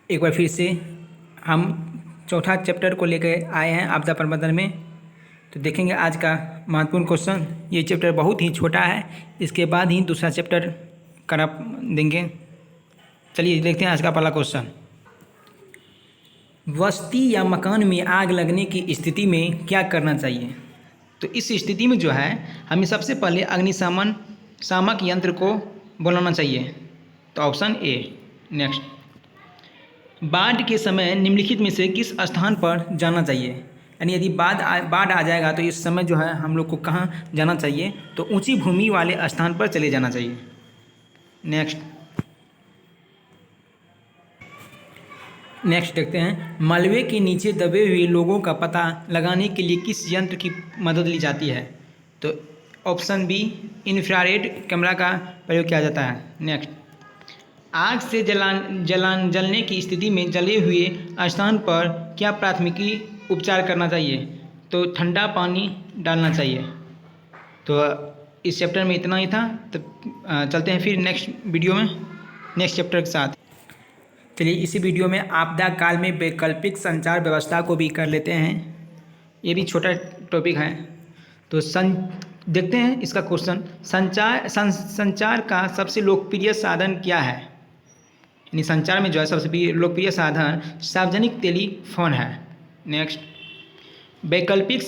एक बार फिर से हम चौथा चैप्टर को लेकर आए हैं आपदा प्रबंधन में। तो देखेंगे आज का महत्वपूर्ण क्वेश्चन। ये चैप्टर बहुत ही छोटा है, इसके बाद ही दूसरा चैप्टर करा देंगे। चलिए देखते हैं आज का पहला क्वेश्चन। बस्ती या मकान में आग लगने की स्थिति में क्या करना चाहिए? तो इस स्थिति में जो है हमें सबसे पहले अग्निशमन शामक यंत्र को बुलाना चाहिए। तो ऑप्शन ए। नेक्स्ट, बाढ़ के समय निम्नलिखित में से किस स्थान पर जाना चाहिए? यानी यदि बाढ़ आ जाएगा तो इस समय जो है हम लोग को कहाँ जाना चाहिए? तो ऊंची भूमि वाले स्थान पर चले जाना चाहिए। नेक्स्ट देखते हैं, मलबे के नीचे दबे हुए लोगों का पता लगाने के लिए किस यंत्र की मदद ली जाती है? तो ऑप्शन बी, इंफ्रारेड कैमरा का प्रयोग किया जाता है। नेक्स्ट, आग से जलने की स्थिति में जले हुए स्थान पर क्या प्राथमिकी उपचार करना चाहिए? तो ठंडा पानी डालना चाहिए। तो इस चैप्टर में इतना ही था। तो चलते हैं फिर नेक्स्ट वीडियो में नेक्स्ट चैप्टर के साथ। चलिए इसी वीडियो में आपदा काल में वैकल्पिक संचार व्यवस्था को भी कर लेते हैं। ये भी छोटा टॉपिक है। तो देखते हैं इसका क्वेश्चन। संचार का सबसे लोकप्रिय साधन क्या है? यानी संचार में जो है सबसे लोकप्रिय साधन सार्वजनिक टेलीफोन है। नेक्स्ट, वैकल्पिक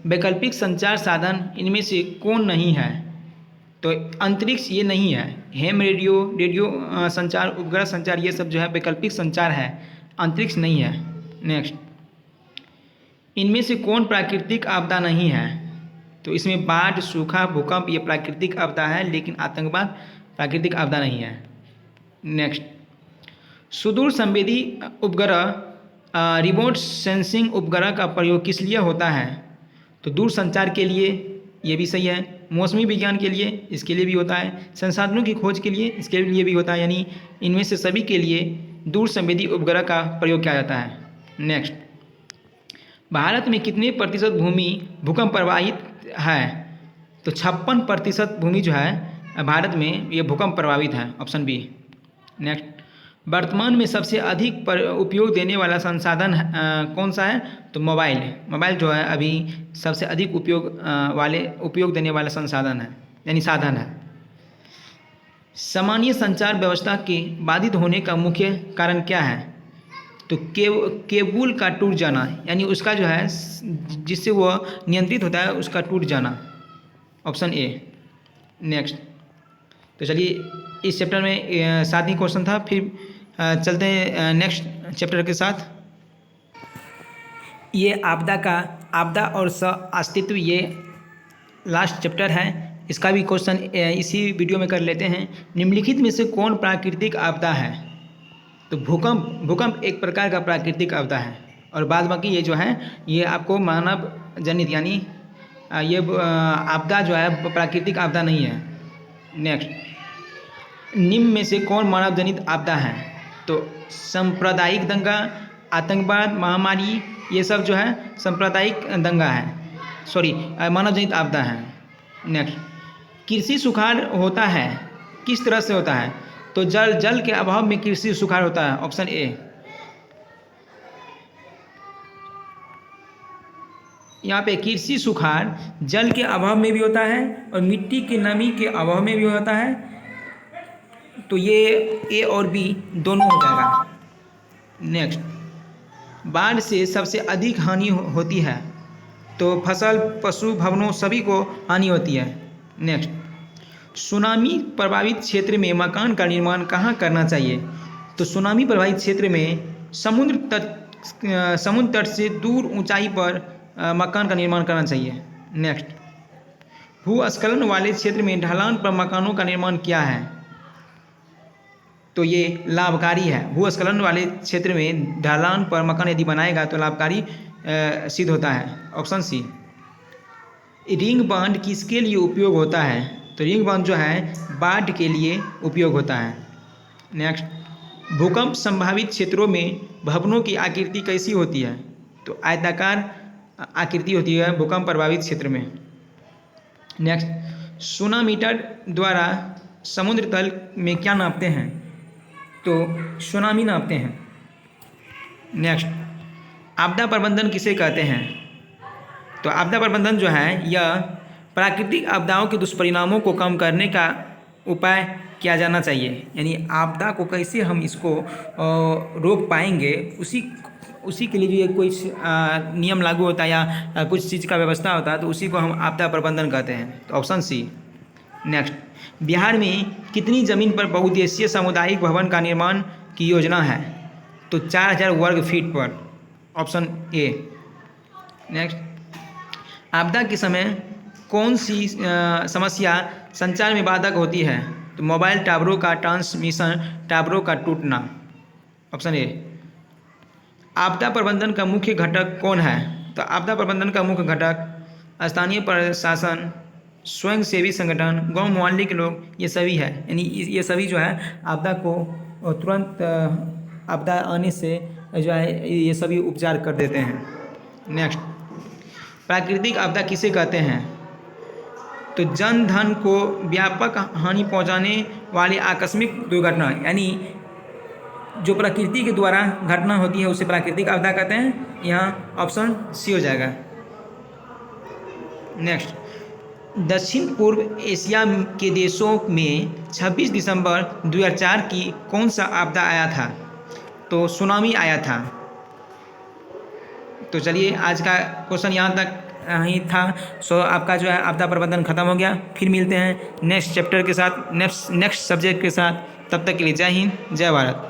वैकल्पिक संचार साधन इनमें से कौन नहीं है? तो अंतरिक्ष ये नहीं है। हेम रेडियो संचार, उपग्रह संचार, ये सब जो है वैकल्पिक संचार है, अंतरिक्ष नहीं है। नेक्स्ट, इनमें से कौन प्राकृतिक आपदा नहीं है? तो इसमें बाढ़, सूखा, भूकंप ये प्राकृतिक आपदा है, लेकिन आतंकवाद प्राकृतिक आपदा नहीं है। नेक्स्ट, सुदूर संवेदी उपग्रह रिमोट सेंसिंग उपग्रह का प्रयोग किस लिए होता है? तो दूर संचार के लिए, ये भी सही है। मौसमी विज्ञान के लिए, इसके लिए भी होता है। संसाधनों की खोज के लिए, इसके लिए भी होता है। यानी इनमें से सभी के लिए दूर संवेदी उपग्रह का प्रयोग किया जाता है। नेक्स्ट, भारत में कितने प्रतिशत भूमि भूकंप प्रभावित है? तो 56% भूमि जो है भारत में ये भूकंप प्रभावित है। Option B. नेक्स्ट, वर्तमान में सबसे अधिक उपयोग देने वाला संसाधन कौन सा है? तो मोबाइल जो है अभी सबसे अधिक उपयोग देने वाला संसाधन है, यानी साधन है। सामान्य संचार व्यवस्था के बाधित होने का मुख्य कारण क्या है? तो केबल का टूट जाना, यानी उसका जो है जिससे वो नियंत्रित होता है उसका टूट जाना। Option A. नेक्स्ट, तो चलिए इस चैप्टर में 7 ही क्वेश्चन था। फिर चलते हैं नेक्स्ट चैप्टर के साथ। ये आपदा और अस्तित्व ये लास्ट चैप्टर है। इसका भी क्वेश्चन इसी वीडियो में कर लेते हैं। निम्नलिखित में से कौन प्राकृतिक आपदा है? तो भूकंप एक प्रकार का प्राकृतिक आपदा है, और बाद बाकी ये जो है ये आपको मानव जनित, यानी ये आपदा जो है प्राकृतिक आपदा नहीं है। नेक्स्ट, निम्न में से कौन मानव जनित आपदा है? तो सांप्रदायिक दंगा, आतंकवाद, महामारी, ये सब जो है सांप्रदायिक दंगा है, मानव जनित आपदा है। नेक्स्ट, कृषि सुखाड़ होता है किस तरह से होता है? तो जल के अभाव में कृषि सुखाड़ होता है। Option A. यहाँ पे कृषि सुखाड़ जल के अभाव में भी होता है और मिट्टी की नमी के अभाव में भी होता है। तो ये ए और बी दोनों हो जाएगा। नेक्स्ट, बाढ़ से सबसे अधिक हानि होती है? तो फसल, पशु, भवनों सभी को हानि होती है। नेक्स्ट, सुनामी प्रभावित क्षेत्र में मकान का निर्माण कहाँ करना चाहिए? तो सुनामी प्रभावित क्षेत्र में समुद्र तट से दूर ऊंचाई पर मकान का निर्माण करना चाहिए। नेक्स्ट, भूस्खलन वाले क्षेत्र में ढलान पर मकानों का निर्माण क्या है? तो ये लाभकारी है। भूस्खलन वाले क्षेत्र में ढलान पर मकान यदि बनाएगा तो लाभकारी सिद्ध होता है। Option C. रिंग बांध किसके लिए उपयोग होता है? तो रिंग बांध जो है बाढ़ के लिए उपयोग होता है। नेक्स्ट, भूकंप संभावित क्षेत्रों में भवनों की आकृति कैसी होती है? तो आयताकार आकृति होती है भूकंप प्रभावित क्षेत्र में। नेक्स्ट, सोनामीटर द्वारा समुद्र तल में क्या नापते हैं? तो सुनामी नापते हैं। नेक्स्ट, आपदा प्रबंधन किसे कहते हैं? तो आपदा प्रबंधन जो है यह प्राकृतिक आपदाओं के दुष्परिणामों को कम करने का उपाय किया जाना चाहिए। यानी आपदा को कैसे हम इसको रोक पाएंगे, उसी के लिए जो ये कोई नियम लागू होता है या कुछ चीज़ का व्यवस्था होता है, तो उसी को हम आपदा प्रबंधन कहते हैं। तो ऑप्शन सी। नेक्स्ट, बिहार में कितनी ज़मीन पर बहुउद्देशीय सामुदायिक भवन का निर्माण की योजना है? तो 4000 वर्ग फीट पर। Option A. नेक्स्ट, आपदा के समय कौन सी समस्या संचार में बाधक होती है? तो मोबाइल टावरों का ट्रांसमिशन टावरों का टूटना। Option A. आपदा प्रबंधन का मुख्य घटक कौन है? तो आपदा प्रबंधन का मुख्य घटक स्थानीय प्रशासन, स्वयंसेवी संगठन, गांव मोहल्ले के लोग, ये सभी है। यानी ये सभी जो है आपदा को तुरंत आपदा आने से जो है ये सभी उपचार कर देते हैं। नेक्स्ट, प्राकृतिक आपदा किसे कहते हैं? तो जन धन को व्यापक हानि पहुंचाने वाली आकस्मिक दुर्घटना, यानी जो प्रकृति के द्वारा घटना होती है उसे प्राकृतिक आपदा कहते हैं। यहाँ ऑप्शन सी हो जाएगा। नेक्स्ट, दक्षिण पूर्व एशिया के देशों में 26 दिसंबर 2004 की कौन सा आपदा आया था? तो सुनामी आया था। तो चलिए आज का क्वेश्चन यहाँ तक ही था। सो आपका जो है आपदा प्रबंधन खत्म हो गया। फिर मिलते हैं नेक्स्ट चैप्टर के साथ, नेक्स्ट सब्जेक्ट के साथ। तब तक के लिए जय हिंद, जय भारत।